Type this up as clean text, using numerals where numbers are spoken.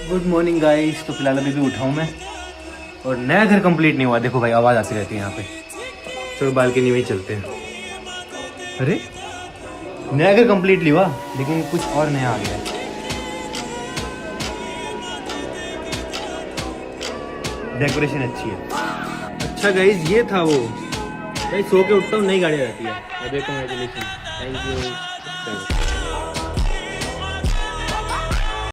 Good morning guys. तो फिलहाल अभी भी उठा हूँ मैं और नया घर कंप्लीट नहीं हुआ। देखो भाई आवाज़ आती रहती है यहाँ पे। चलो बालकनी में ही चलते हैं। अरे नया घर कंप्लीट नहीं हुआ लेकिन कुछ और नया आ गया है। डेकोरेशन अच्छी है। अच्छा गाइस ये था वो। भाई सो के उठता हूँ नई गाड़ी रहती है। अबे कॉन्ग्रेचुलेशन, थैंक यू।